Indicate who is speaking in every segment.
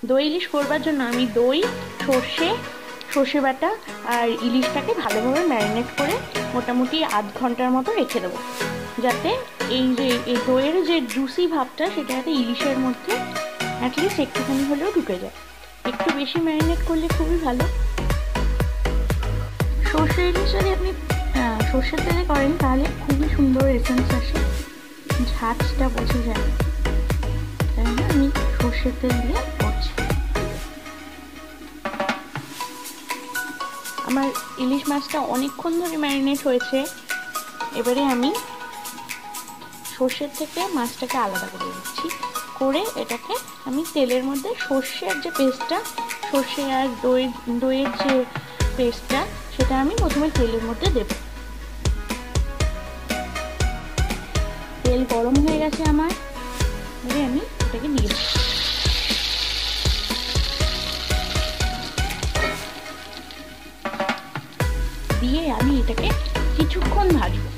Speaker 1: দই ইলিশ করবার জন্য আমি দই, সর্ষে বাটা আর ইলিশটাকে ভালোভাবে ম্যারিনেট করে মোটামুটি আধ ঘন্টার মতো রেখে দেবো, যাতে এই দইয়ের যে জুসি ভাবটা সেটা যাতে ইলিশের মধ্যে অ্যাটলিস্ট একটুখানি হলেও ঢুকে যায়। একটু বেশি ম্যারিনেট করলে খুবই ভালো। সর্ষে ইলিশ যদি আপনি সর্ষের তেলে করেন তাহলে খুবই সুন্দর এসেন্স আসে, ঝাঁঝটা বোঝা যায়, তাই না আমি সর্ষের তেল দিয়ে করছি। আমার ইলিশ মাছটা অনেকক্ষণ ধরে ম্যারিনেট হয়েছে। এবারে আমি সর্ষের থেকে মাছটাকে আলাদা করে দিচ্ছি, করে এটাকে আমি তেলের মধ্যে সর্ষের যে পেস্টটা, সর্ষে আর দইয়ের যে পেস্টটা, সেটা আমি প্রথমে তেলের মধ্যে দেব। তেল গরম হয়ে গেছে আমার, এবারে আমি এটাকে দিয়ে দেব। দিয়ে আমি এটাকে কিছুক্ষণ ভাজবো,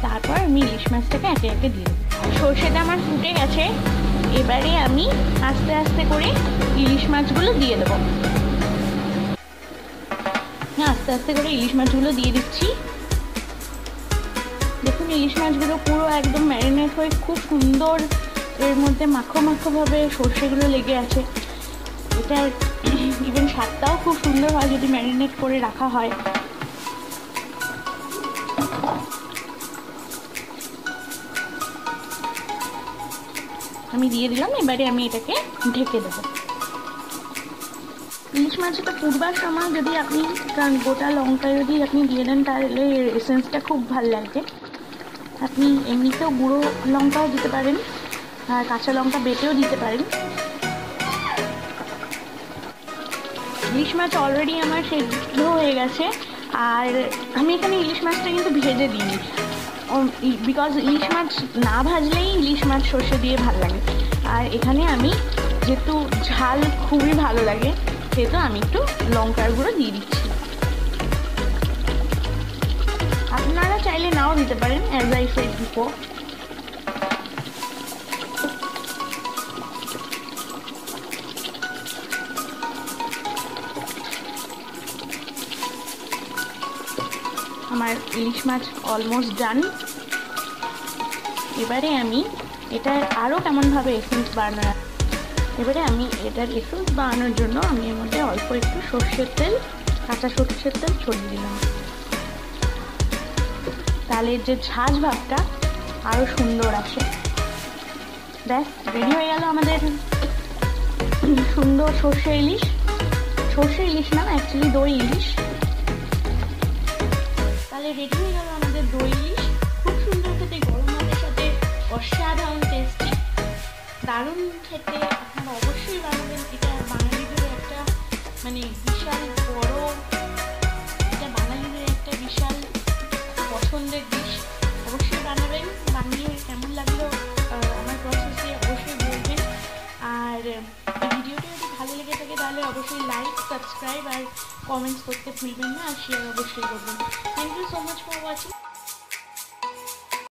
Speaker 1: তারপর আমি ইলিশ মাছটাকে একে একে দিয়ে দেবো। সর্ষেটা আমার ফুটে গেছে, এবারে আমি আস্তে আস্তে করে ইলিশ মাছগুলো দিয়ে দেবো। আস্তে আস্তে করে ইলিশ মাছগুলো দিয়ে দিচ্ছি। দেখুন ইলিশ মাছগুলো পুরো একদম ম্যারিনেট হয়ে খুব সুন্দর এর মধ্যে মাখো মাখো ভাবে সর্ষেগুলো লেগে আছে। এটার ইভেন স্বাদটাও খুব সুন্দর হয় যদি ম্যারিনেট করে রাখা হয়। আমি দিয়ে দিলাম, এবারে আমি এটাকে ঢেকে দেবো। ইলিশ মাছটা পুড়বার সময় যদি আপনি গোটা লঙ্কা যদি আপনি দিয়ে দেন তাহলে এর এসেন্সটা খুব ভালো লাগবে। আপনি এমনিতেও গুঁড়ো লঙ্কাও দিতে পারেন আর কাঁচা লঙ্কা বেটেও দিতে পারেন। ইলিশ মাছ অলরেডি আমার সেদ্ধ হয়ে গেছে, আর আমি এখানে ইলিশ মাছটা কিন্তু ভেজে দিইনি, বিকজ ইলিশ মাছ না ভাজলেই ইলিশ মাছ সর্ষে দিয়ে ভালো লাগে। আর এখানে আমি যেহেতু ঝাল খুবই ভালো লাগে সেহেতু আমি একটু লঙ্কার গুঁড়ো দিয়ে দিচ্ছি। আপনারা চাইলে নাও দিতে পারেন, অ্যাজ আই সেড বিফোর। আমার ইলিশ মাছ অলমোস্ট ডান। এবারে আমি এটার আরও কেমনভাবে এসেন্স বানানো, এবারে আমি এটার এসেন্স বানানোর জন্য আমি এর মধ্যে অল্প একটু সর্ষের তেল, কাঁচা সর্ষের তেল ছড়িয়ে দিলাম, তাহলে যে ঝাঁঝ ভাবটা আরও সুন্দর আসে। ব্যাস রেডি হয়ে গেল আমাদের সুন্দর সর্ষে ইলিশ। সর্ষে ইলিশ না, অ্যাকচুয়ালি দই ইলিশ। তাহলে রেডি হয়ে গেল আমাদের দই ইলিশ, খুব সুন্দর খেতে, গরম ভাতের সাথে অসাধারণ টেস্টি, দারুণ খেতে। আপনারা অবশ্যই বানাবেন, এটা বাঙালিদের একটা মানে বিশাল বড়, এটা বাঙালিদের একটা বিশাল পছন্দের ডিশ। অবশ্যই বানাবেন, বানিয়ে কেমন লাগলো আমার প্রসেসে অবশ্যই বলবেন। আর এই ভিডিওটা যদি ভালো লেগে থাকে তাহলে অবশ্যই লাইক, সাবস্ক্রাইব আর কমেন্টস করতে ভুলবেন না, আর শেয়ার অবশ্যই করবেন। Thank you so much for watching.